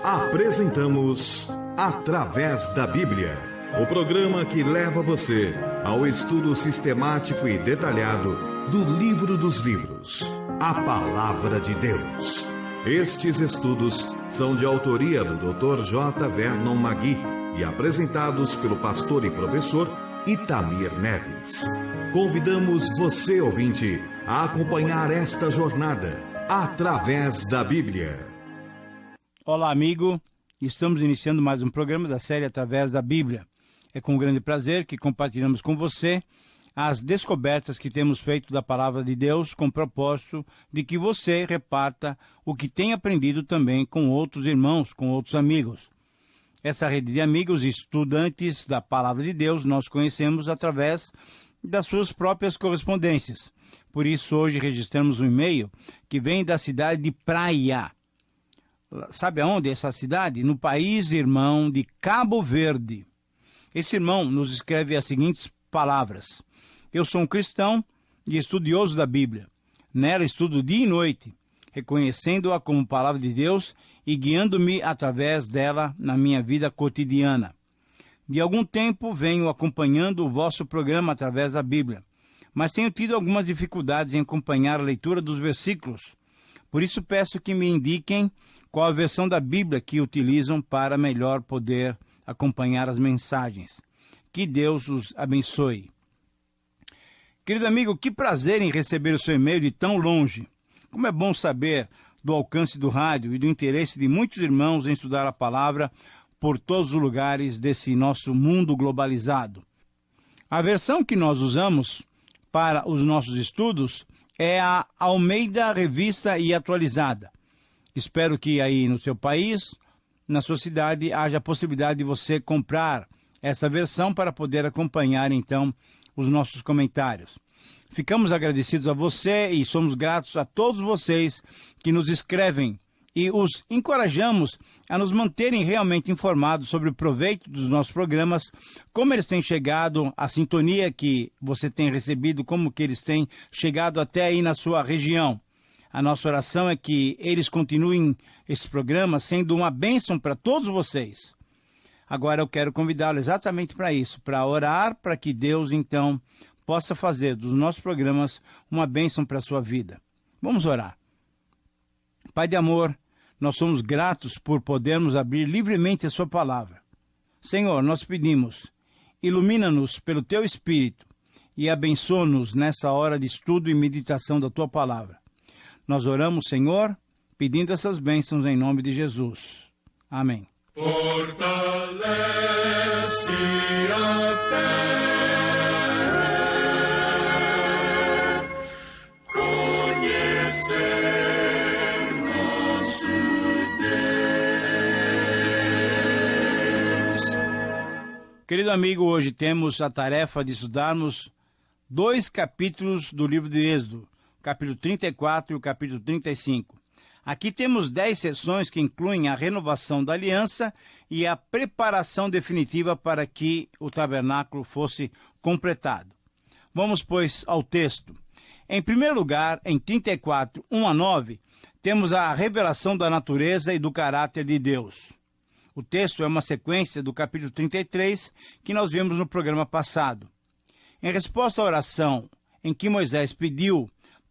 Apresentamos Através da Bíblia, o programa que leva você ao estudo sistemático e detalhado do Livro dos Livros, a Palavra de Deus. Estes estudos são de autoria do Dr. J. Vernon Magui e apresentados pelo pastor e professor Itamir Neves. Convidamos você, ouvinte, a acompanhar esta jornada através da Bíblia. Olá, amigo. Estamos iniciando mais um programa da série Através da Bíblia. É com grande prazer que compartilhamos com você as descobertas que temos feito da Palavra de Deus, com o propósito de que você reparta o que tem aprendido também com outros irmãos, com outros amigos. Essa rede de amigos e estudantes da Palavra de Deus nós conhecemos através das suas próprias correspondências. Por isso, hoje registramos um e-mail que vem da cidade de Praia. Sabe aonde é essa cidade? No país irmão de Cabo Verde. Esse irmão nos escreve as seguintes palavras: eu sou um cristão e estudioso da Bíblia. Nela estudo dia e noite, reconhecendo-a como palavra de Deus e guiando-me através dela na minha vida cotidiana. De algum tempo venho acompanhando o vosso programa através da Bíblia, mas tenho tido algumas dificuldades em acompanhar a leitura dos versículos. Por isso peço que me indiquem qual a versão da Bíblia que utilizam para melhor poder acompanhar as mensagens. Que Deus os abençoe. Querido amigo, que prazer em receber o seu e-mail de tão longe. Como é bom saber do alcance do rádio e do interesse de muitos irmãos em estudar a palavra por todos os lugares desse nosso mundo globalizado. A versão que nós usamos para os nossos estudos é a Almeida Revista e Atualizada. Espero que aí no seu país, na sua cidade, haja a possibilidade de você comprar essa versão para poder acompanhar, então, os nossos comentários. Ficamos agradecidos a você e somos gratos a todos vocês que nos escrevem e os encorajamos a nos manterem realmente informados sobre o proveito dos nossos programas, como eles têm chegado, a sintonia que você tem recebido, como que eles têm chegado até aí na sua região. A nossa oração é que eles continuem esse programa sendo uma bênção para todos vocês. Agora eu quero convidá-lo exatamente para isso, para orar, para que Deus, então, possa fazer dos nossos programas uma bênção para a sua vida. Vamos orar. Pai de amor, nós somos gratos por podermos abrir livremente a sua palavra. Senhor, nós pedimos, ilumina-nos pelo teu Espírito e abençoa-nos nessa hora de estudo e meditação da tua palavra. Nós oramos, Senhor, pedindo essas bênçãos em nome de Jesus. Amém. Fortalece a fé, conhecer nosso Deus. Querido amigo, hoje temos a tarefa de estudarmos 2 capítulos do livro de Êxodo, capítulo 34 e o capítulo 35. Aqui temos 10 sessões que incluem a renovação da aliança e a preparação definitiva para que o tabernáculo fosse completado. Vamos, pois, ao texto. Em primeiro lugar, em 34, 1 a 9, temos a revelação da natureza e do caráter de Deus. O texto é uma sequência do capítulo 33 que nós vimos no programa passado. Em resposta à oração em que Moisés pediu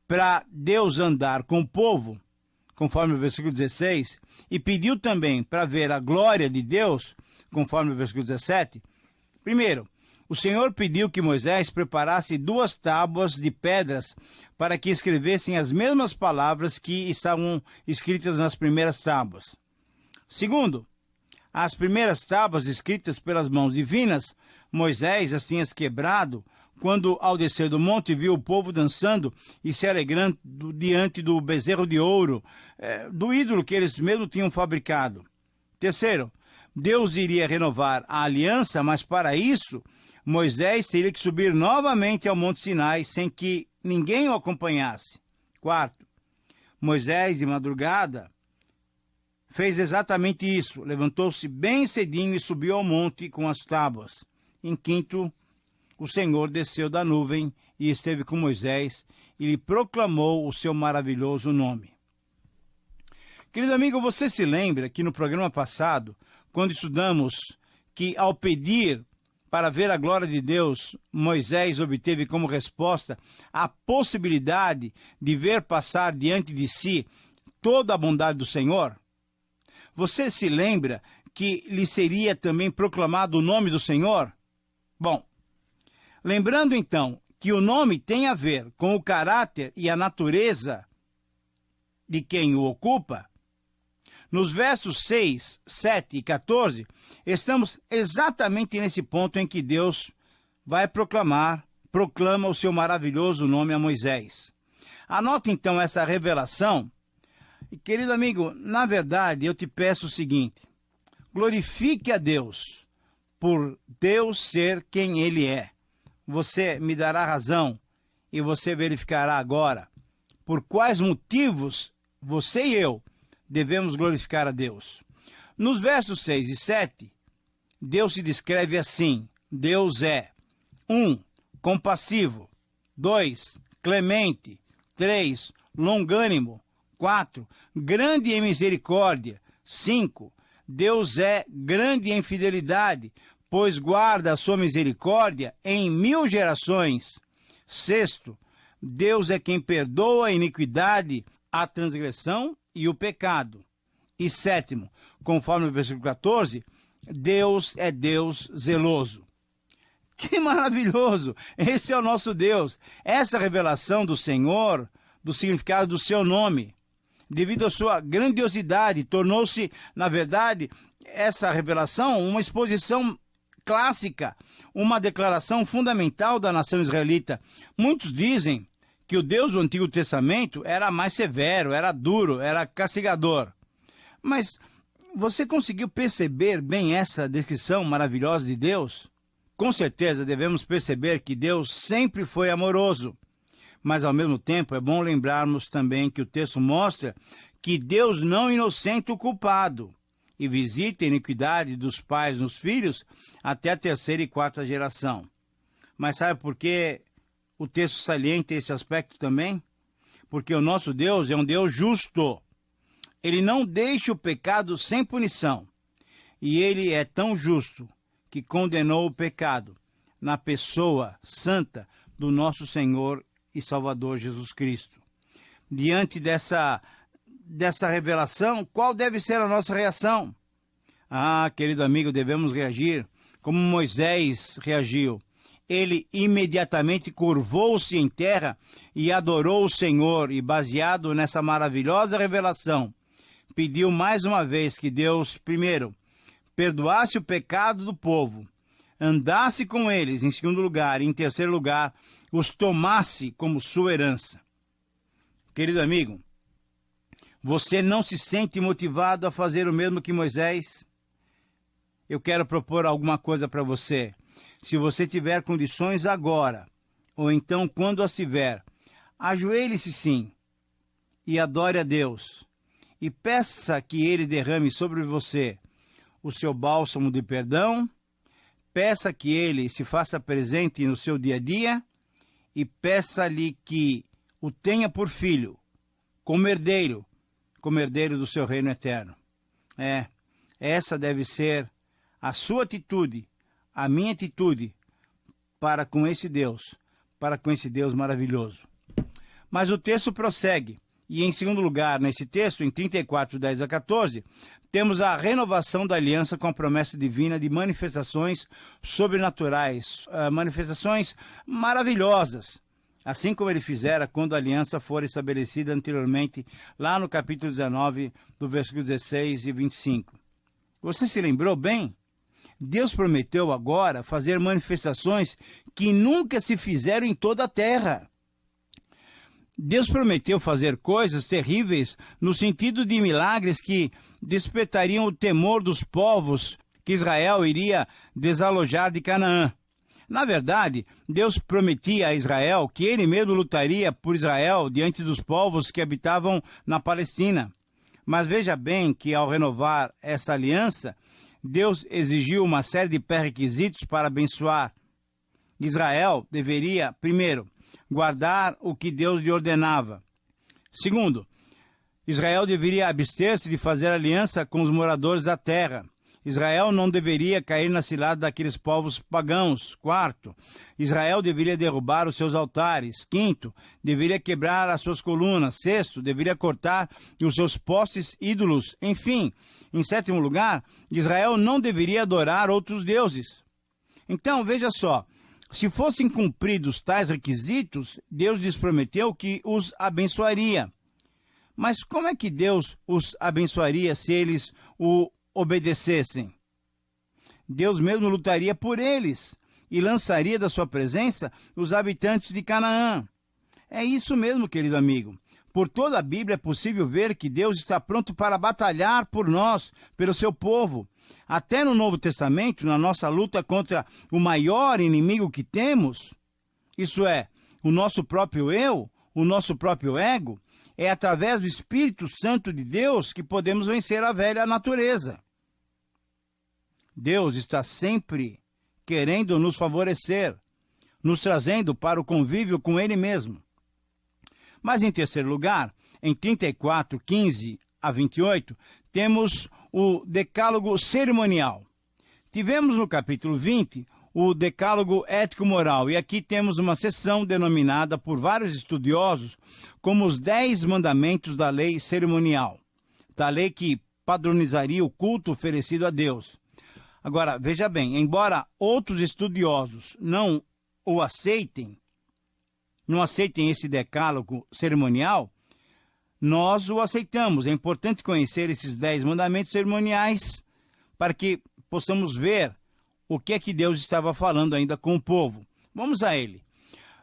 para Deus andar com o povo, conforme o versículo 16, e pediu também para ver a glória de Deus, conforme o versículo 17. Primeiro, o Senhor pediu que Moisés preparasse 2 tábuas de pedras para que escrevessem as mesmas palavras que estavam escritas nas primeiras tábuas. Segundo, as primeiras tábuas escritas pelas mãos divinas, Moisés as tinha quebrado quando, ao descer do monte, viu o povo dançando e se alegrando diante do bezerro de ouro, do ídolo que eles mesmos tinham fabricado. Terceiro, Deus iria renovar a aliança, mas para isso, Moisés teria que subir novamente ao Monte Sinai sem que ninguém o acompanhasse. Quarto, Moisés, de madrugada, fez exatamente isso. Levantou-se bem cedinho e subiu ao monte com as tábuas. Em quinto, o Senhor desceu da nuvem e esteve com Moisés e lhe proclamou o seu maravilhoso nome. Querido amigo, você se lembra que no programa passado, quando estudamos que ao pedir para ver a glória de Deus, Moisés obteve como resposta a possibilidade de ver passar diante de si toda a bondade do Senhor? Você se lembra que lhe seria também proclamado o nome do Senhor? Bom, lembrando então que o nome tem a ver com o caráter e a natureza de quem o ocupa, nos versos 6, 7 e 14, estamos exatamente nesse ponto em que Deus proclama o seu maravilhoso nome a Moisés. Anote então essa revelação. E, querido amigo, na verdade eu te peço o seguinte: glorifique a Deus por Deus ser quem Ele é. Você me dará razão e você verificará agora por quais motivos você e eu devemos glorificar a Deus. Nos versos 6 e 7, Deus se descreve assim: Deus é 1. Compassivo, 2. Clemente, 3. Longânimo, 4. Grande em misericórdia, 5. Deus é grande em fidelidade, pois guarda a sua misericórdia em 1000 gerações. 6. Deus é quem perdoa a iniquidade, a transgressão e o pecado. E 7, conforme o versículo 14, Deus é Deus zeloso. Que maravilhoso! Esse é o nosso Deus. Essa revelação do Senhor, do significado do seu nome, devido à sua grandiosidade, tornou-se, na verdade, essa revelação uma exposição clássica, uma declaração fundamental da nação israelita. Muitos dizem que o Deus do Antigo Testamento era mais severo, era duro, era castigador. Mas você conseguiu perceber bem essa descrição maravilhosa de Deus? Com certeza devemos perceber que Deus sempre foi amoroso. Mas, ao mesmo tempo, é bom lembrarmos também que o texto mostra que Deus não inocenta o culpado e visita a iniquidade dos pais nos filhos até a 3ª e 4ª geração. Mas sabe por que o texto salienta esse aspecto também? Porque o nosso Deus é um Deus justo. Ele não deixa o pecado sem punição. E ele é tão justo que condenou o pecado na pessoa santa do nosso Senhor e Salvador Jesus Cristo. Diante dessa revelação, qual deve ser a nossa reação? Ah, querido amigo, devemos reagir como Moisés reagiu. Ele imediatamente curvou-se em terra e adorou o Senhor, e baseado nessa maravilhosa revelação, pediu mais uma vez que Deus, primeiro, perdoasse o pecado do povo, andasse com eles, em segundo lugar, e em terceiro lugar, os tomasse como sua herança. Querido amigo, você não se sente motivado a fazer o mesmo que Moisés? Eu quero propor alguma coisa para você. Se você tiver condições agora, ou então quando as tiver, ajoelhe-se sim e adore a Deus. E peça que Ele derrame sobre você o seu bálsamo de perdão, peça que Ele se faça presente no seu dia a dia e peça-lhe que o tenha por filho, como herdeiro do seu reino eterno. Essa deve ser a sua atitude, a minha atitude para com esse Deus maravilhoso. Mas o texto prossegue, e em segundo lugar, nesse texto, em 34, 10 a 14, temos a renovação da aliança com a promessa divina de manifestações sobrenaturais, manifestações maravilhosas, assim como ele fizera quando a aliança for estabelecida anteriormente, lá no capítulo 19, do versículo 16 e 25. Você se lembrou bem? Deus prometeu agora fazer manifestações que nunca se fizeram em toda a terra. Deus prometeu fazer coisas terríveis no sentido de milagres que despertariam o temor dos povos que Israel iria desalojar de Canaã. Na verdade, Deus prometia a Israel que ele mesmo lutaria por Israel diante dos povos que habitavam na Palestina. Mas veja bem que, ao renovar essa aliança, Deus exigiu uma série de pré-requisitos para abençoar. Israel deveria, primeiro, guardar o que Deus lhe ordenava. Segundo, Israel deveria abster-se de fazer aliança com os moradores da terra. Israel não deveria cair na cilada daqueles povos pagãos. Quarto, Israel deveria derrubar os seus altares. Quinto, deveria quebrar as suas colunas. Sexto, deveria cortar os seus postes ídolos. Enfim, em sétimo lugar, Israel não deveria adorar outros deuses. Então, veja só, se fossem cumpridos tais requisitos, Deus lhes prometeu que os abençoaria. Mas como é que Deus os abençoaria se eles o obedecessem? Deus mesmo lutaria por eles e lançaria da sua presença os habitantes de Canaã. É isso mesmo, querido amigo. Por toda a Bíblia é possível ver que Deus está pronto para batalhar por nós, pelo seu povo. Até no Novo Testamento, na nossa luta contra o maior inimigo que temos, isso é, o nosso próprio eu, o nosso próprio ego, é através do Espírito Santo de Deus que podemos vencer a velha natureza. Deus está sempre querendo nos favorecer, nos trazendo para o convívio com Ele mesmo. Mas, em terceiro lugar, em 34, 15 a 28, temos o decálogo cerimonial. Tivemos no capítulo 20 o decálogo ético-moral, e aqui temos uma seção denominada por vários estudiosos como os 10 mandamentos da lei cerimonial, da lei que padronizaria o culto oferecido a Deus. Agora, veja bem, embora outros estudiosos não aceitem esse decálogo cerimonial, nós o aceitamos. É importante conhecer esses 10 mandamentos cerimoniais para que possamos ver o que é que Deus estava falando ainda com o povo. Vamos a ele.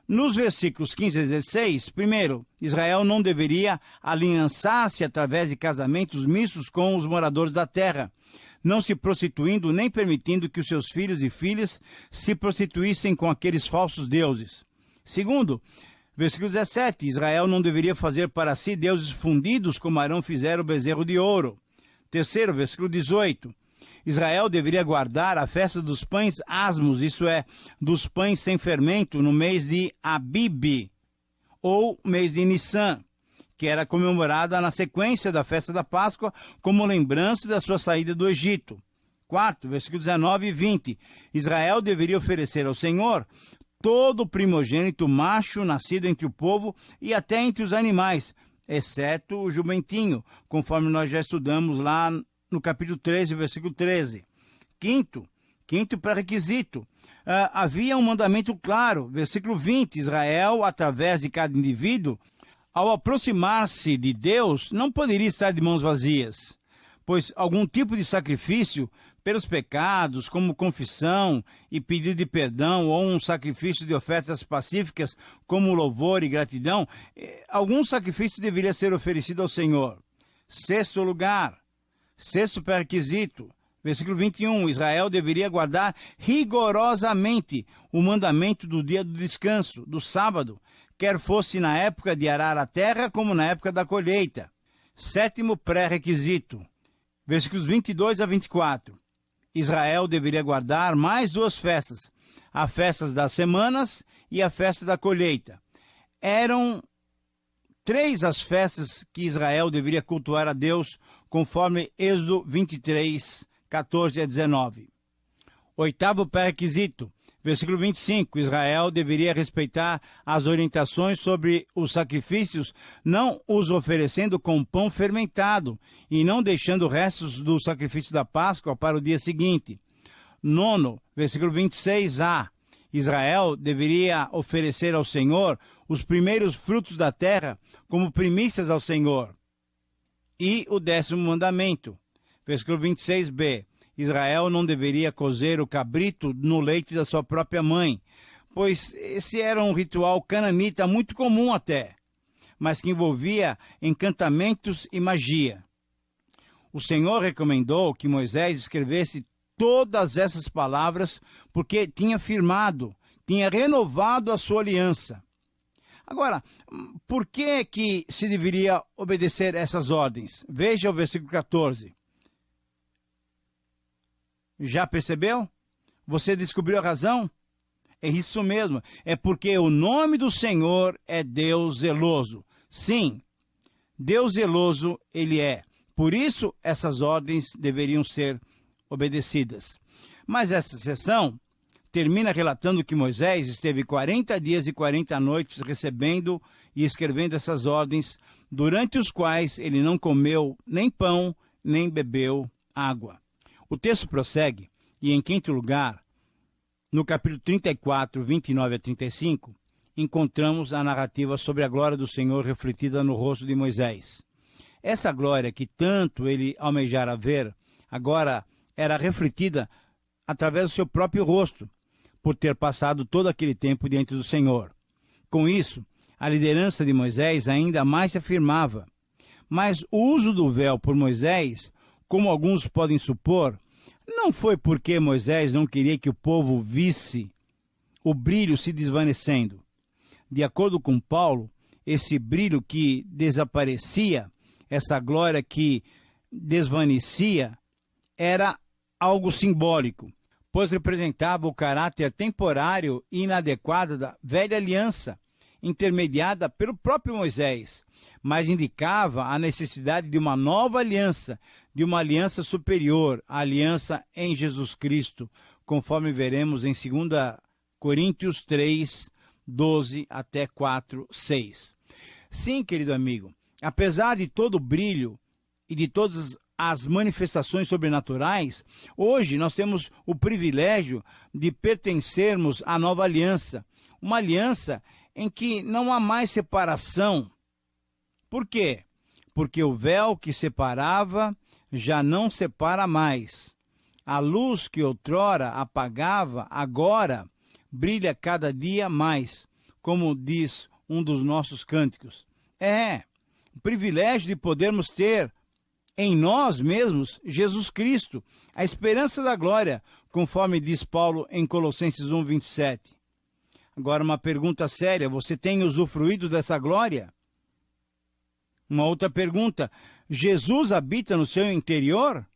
Nos versículos 15 a 16, primeiro, Israel não deveria aliançar-se através de casamentos mistos com os moradores da terra, não se prostituindo nem permitindo que os seus filhos e filhas se prostituíssem com aqueles falsos deuses. Segundo, versículo 17, Israel não deveria fazer para si deuses fundidos como Arão fizera o bezerro de ouro. Terceiro, versículo 18, Israel deveria guardar a festa dos pães asmos, isso é, dos pães sem fermento, no mês de Abib, ou mês de Nissan, que era comemorada na sequência da festa da Páscoa, como lembrança da sua saída do Egito. Quarto, versículo 19 e 20, Israel deveria oferecer ao Senhor todo primogênito macho nascido entre o povo e até entre os animais, exceto o jumentinho, conforme nós já estudamos lá no capítulo 13, versículo 13. Quinto pré-requisito. Havia um mandamento claro, versículo 20, Israel, através de cada indivíduo, ao aproximar-se de Deus, não poderia estar de mãos vazias, pois algum tipo de sacrifício pelos pecados, como confissão e pedido de perdão, ou um sacrifício de ofertas pacíficas, como louvor e gratidão, algum sacrifício deveria ser oferecido ao Senhor. Sexto pré-requisito, versículo 21, Israel deveria guardar rigorosamente o mandamento do dia do descanso, do sábado, quer fosse na época de arar a terra, como na época da colheita. Sétimo pré-requisito, versículos 22 a 24, Israel deveria guardar mais 2 festas, a festa das semanas e a festa da colheita. Eram 3 as festas que Israel deveria cultuar a Deus, conforme Êxodo 23, 14 a 19. Oitavo pré-requisito, versículo 25, Israel deveria respeitar as orientações sobre os sacrifícios, não os oferecendo com pão fermentado e não deixando restos do sacrifício da Páscoa para o dia seguinte. Nono, versículo 26a, Israel deveria oferecer ao Senhor os primeiros frutos da terra como primícias ao Senhor. E o 10º mandamento, versículo 26b, Israel não deveria cozer o cabrito no leite da sua própria mãe, pois esse era um ritual cananita muito comum até, mas que envolvia encantamentos e magia. O Senhor recomendou que Moisés escrevesse todas essas palavras, porque tinha firmado, tinha renovado a sua aliança. Agora, por que se deveria obedecer essas ordens? Veja o versículo 14. Já percebeu? Você descobriu a razão? É isso mesmo, é porque o nome do Senhor é Deus zeloso. Sim, Deus zeloso Ele é. Por isso, essas ordens deveriam ser obedecidas. Mas essa sessão termina relatando que Moisés esteve 40 dias e 40 noites recebendo e escrevendo essas ordens, durante os quais ele não comeu nem pão, nem bebeu água. O texto prossegue, e em quinto lugar, no capítulo 34, 29 a 35, encontramos a narrativa sobre a glória do Senhor refletida no rosto de Moisés. Essa glória que tanto ele almejara ver, agora era refletida através do seu próprio rosto, por ter passado todo aquele tempo diante do Senhor. Com isso, a liderança de Moisés ainda mais se afirmava. Mas o uso do véu por Moisés, como alguns podem supor, não foi porque Moisés não queria que o povo visse o brilho se desvanecendo. De acordo com Paulo, esse brilho que desaparecia, essa glória que desvanecia, era algo simbólico, pois representava o caráter temporário e inadequado da velha aliança, intermediada pelo próprio Moisés, mas indicava a necessidade de uma nova aliança, de uma aliança superior, a aliança em Jesus Cristo, conforme veremos em 2 Coríntios 3, 12 até 4, 6. Sim, querido amigo, apesar de todo o brilho e de todas as manifestações sobrenaturais, hoje nós temos o privilégio de pertencermos à nova aliança, uma aliança em que não há mais separação. Por quê? Porque o véu que separava já não separa mais. A luz que outrora apagava, agora brilha cada dia mais, como diz um dos nossos cânticos. É o privilégio de podermos ter em nós mesmos Jesus Cristo, a esperança da glória, conforme diz Paulo em Colossenses 1, 27. Agora uma pergunta séria, você tem usufruído dessa glória? Uma outra pergunta, Jesus habita no seu interior?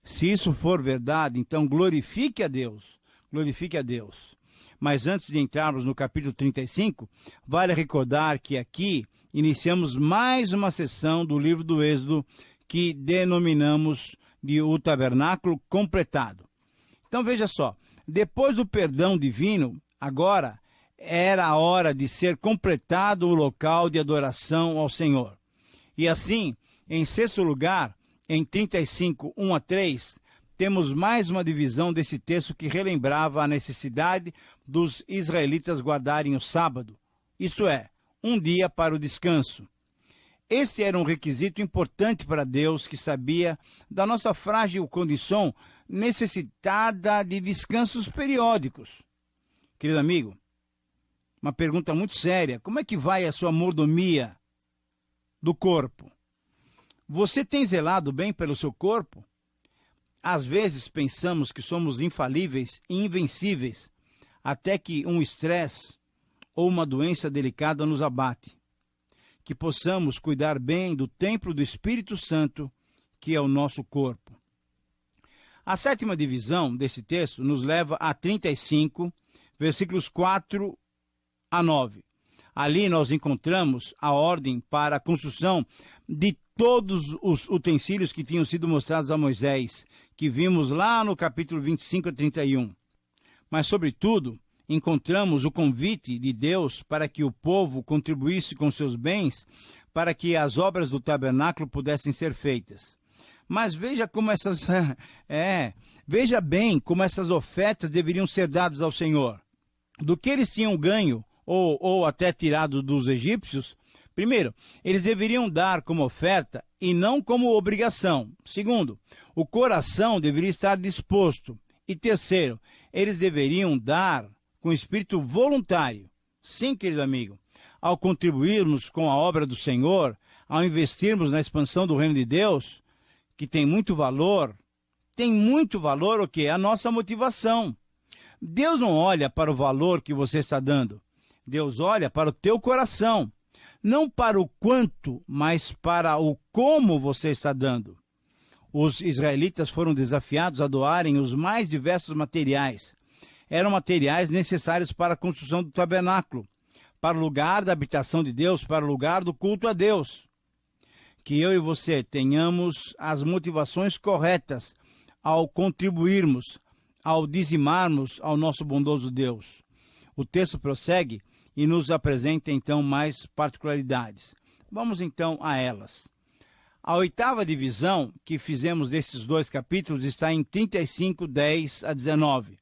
Se isso for verdade, então glorifique a Deus, glorifique a Deus. Mas antes de entrarmos no capítulo 35, vale recordar que aqui iniciamos mais uma sessão do livro do Êxodo, que denominamos de o tabernáculo completado. Então veja só, depois do perdão divino, agora era a hora de ser completado o local de adoração ao Senhor. E assim, em sexto lugar, em 35, 1 a 3, temos mais uma divisão desse texto que relembrava a necessidade dos israelitas guardarem o sábado, isto é, um dia para o descanso. Esse era um requisito importante para Deus, que sabia da nossa frágil condição necessitada de descansos periódicos. Querido amigo, uma pergunta muito séria. Como é que vai a sua mordomia do corpo? Você tem zelado bem pelo seu corpo? Às vezes pensamos que somos infalíveis e invencíveis, até que um estresse ou uma doença delicada nos abate. Que possamos cuidar bem do templo do Espírito Santo, que é o nosso corpo. A sétima divisão desse texto nos leva a 35, versículos 4 a 9. Ali nós encontramos a ordem para a construção de todos os utensílios que tinham sido mostrados a Moisés, que vimos lá no capítulo 25 a 31. Mas, sobretudo, encontramos o convite de Deus para que o povo contribuísse com seus bens para que as obras do tabernáculo pudessem ser feitas. Mas veja como veja bem como essas ofertas deveriam ser dadas ao Senhor. Do que eles tinham ganho ou até tirado dos egípcios, primeiro, eles deveriam dar como oferta e não como obrigação. Segundo, o coração deveria estar disposto. E terceiro, eles deveriam dar com espírito voluntário. Sim, querido amigo, ao contribuirmos com a obra do Senhor, ao investirmos na expansão do reino de Deus, que tem muito valor, tem muito valor o quê? A nossa motivação. Deus não olha para o valor que você está dando. Deus olha para o teu coração. Não para o quanto, mas para o como você está dando. Os israelitas foram desafiados a doarem os mais diversos materiais. Eram materiais necessários para a construção do tabernáculo, para o lugar da habitação de Deus, para o lugar do culto a Deus. Que eu e você tenhamos as motivações corretas ao contribuirmos, ao dizimarmos ao nosso bondoso Deus. O texto prossegue e nos apresenta então mais particularidades. Vamos então a elas. A oitava divisão que fizemos desses dois capítulos está em 35, 10 a 19.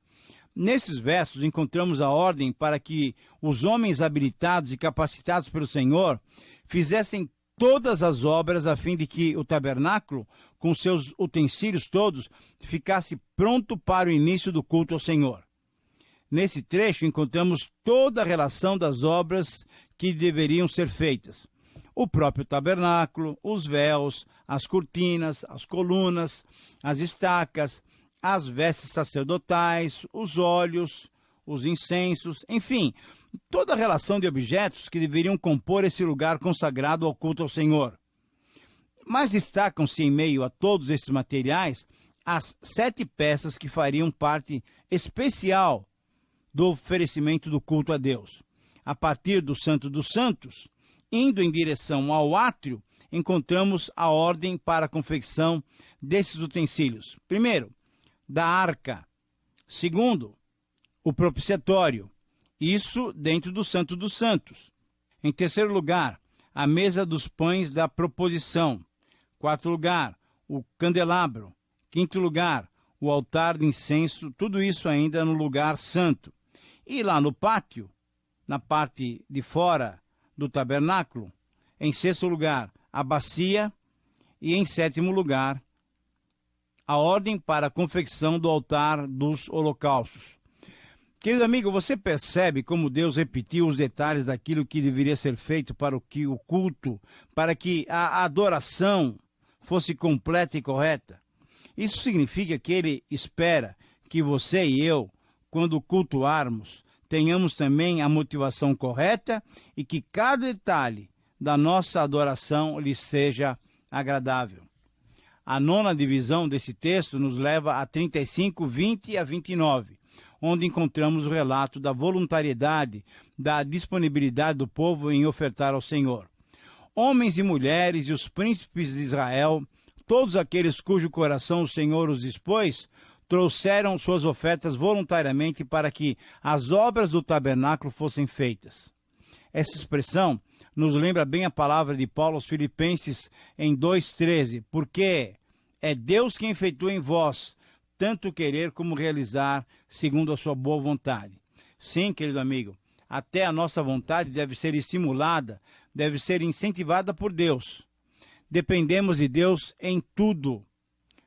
Nesses versos encontramos a ordem para que os homens habilitados e capacitados pelo Senhor fizessem todas as obras a fim de que o tabernáculo, com seus utensílios todos, ficasse pronto para o início do culto ao Senhor. Nesse trecho encontramos toda a relação das obras que deveriam ser feitas. O próprio tabernáculo, os véus, as cortinas, as colunas, as estacas, as vestes sacerdotais, os óleos, os incensos, enfim, toda a relação de objetos que deveriam compor esse lugar consagrado ao culto ao Senhor. Mas destacam-se em meio a todos esses materiais as 7 peças que fariam parte especial do oferecimento do culto a Deus. A partir do Santo dos Santos, indo em direção ao átrio, encontramos a ordem para a confecção desses utensílios. Primeiro, da arca. Segundo, o propiciatório. Isso dentro do Santo dos Santos. Em terceiro lugar, a mesa dos pães da proposição. Quarto lugar, o candelabro. Quinto lugar, o altar de incenso. Tudo isso ainda no lugar santo. E lá no pátio, na parte de fora do tabernáculo, em sexto lugar, a bacia, e em sétimo lugar, a ordem para a confecção do altar dos holocaustos. Querido amigo, você percebe como Deus repetiu os detalhes daquilo que deveria ser feito para que o culto, para que a adoração fosse completa e correta? Isso significa que Ele espera que você e eu, quando cultuarmos, tenhamos também a motivação correta e que cada detalhe da nossa adoração lhe seja agradável. A nona divisão desse texto nos leva a 35, 20 a 29, onde encontramos o relato da voluntariedade, da disponibilidade do povo em ofertar ao Senhor. Homens e mulheres e os príncipes de Israel, todos aqueles cujo coração o Senhor os dispôs, trouxeram suas ofertas voluntariamente para que as obras do tabernáculo fossem feitas. Essa expressão nos lembra bem a palavra de Paulo aos Filipenses em 2,13, porque é Deus quem efetua em vós tanto querer como realizar segundo a sua boa vontade. Sim, querido amigo, até a nossa vontade deve ser estimulada, deve ser incentivada por Deus. Dependemos de Deus em tudo.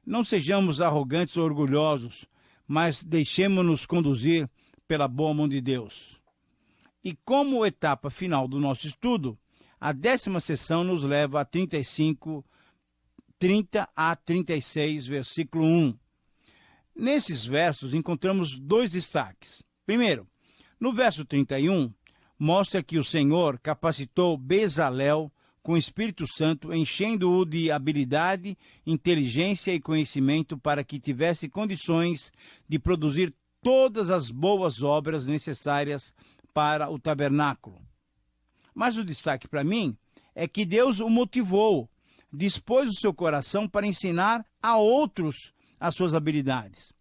Não sejamos arrogantes ou orgulhosos, mas deixemos-nos conduzir pela boa mão de Deus. E como etapa final do nosso estudo, a 10ª sessão nos leva a 30 a 36, versículo 1. Nesses versos encontramos 2 destaques. Primeiro, no verso 31, mostra que o Senhor capacitou Bezalel com o Espírito Santo, enchendo-o de habilidade, inteligência e conhecimento para que tivesse condições de produzir todas as boas obras necessárias para o tabernáculo. Mas o destaque para mim é que Deus o motivou, dispôs o seu coração para ensinar a outros as suas habilidades.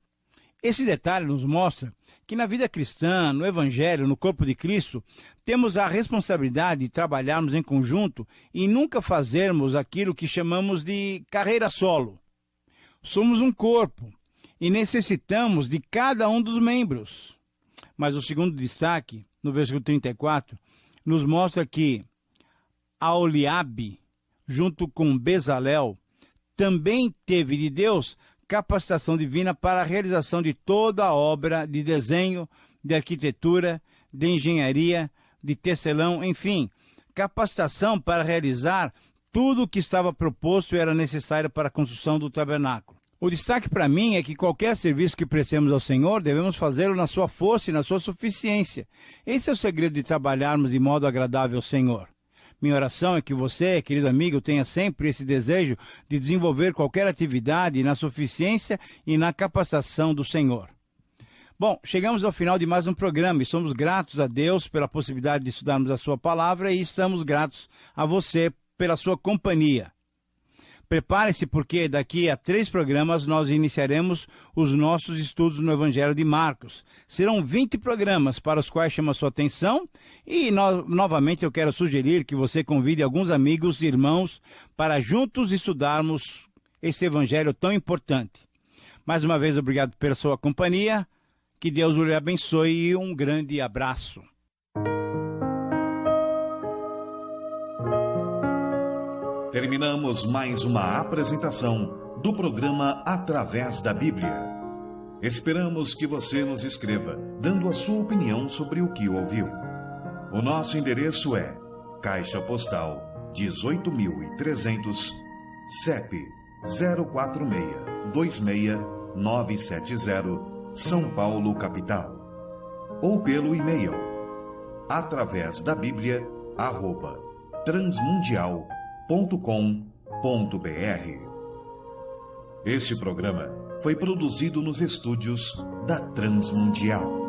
Esse detalhe nos mostra que na vida cristã, no Evangelho, no corpo de Cristo, temos a responsabilidade de trabalharmos em conjunto e nunca fazermos aquilo que chamamos de carreira solo. Somos um corpo e necessitamos de cada um dos membros. Mas o segundo destaque, no versículo 34, nos mostra que Aholiabe, junto com Bezalel, também teve de Deus capacitação divina para a realização de toda a obra de desenho, de arquitetura, de engenharia, de tecelão, enfim, capacitação para realizar tudo o que estava proposto e era necessário para a construção do tabernáculo. O destaque para mim é que qualquer serviço que prestemos ao Senhor, devemos fazê-lo na sua força e na sua suficiência. Esse é o segredo de trabalharmos de modo agradável ao Senhor. Minha oração é que você, querido amigo, tenha sempre esse desejo de desenvolver qualquer atividade na suficiência e na capacitação do Senhor. Bom, chegamos ao final de mais um programa e somos gratos a Deus pela possibilidade de estudarmos a sua palavra e estamos gratos a você pela sua companhia. Prepare-se porque daqui a 3 programas nós iniciaremos os nossos estudos no Evangelho de Marcos. Serão 20 programas para os quais chama a sua atenção e novamente eu quero sugerir que você convide alguns amigos e irmãos para juntos estudarmos esse Evangelho tão importante. Mais uma vez, obrigado pela sua companhia, que Deus o lhe abençoe e um grande abraço. Terminamos mais uma apresentação do programa Através da Bíblia. Esperamos que você nos escreva, dando a sua opinião sobre o que ouviu. O nosso endereço é Caixa Postal 18.300, CEP 046-26970, São Paulo, capital. Ou pelo e-mail atravésdabiblia@transmundial.com.br. Este programa foi produzido nos estúdios da Transmundial.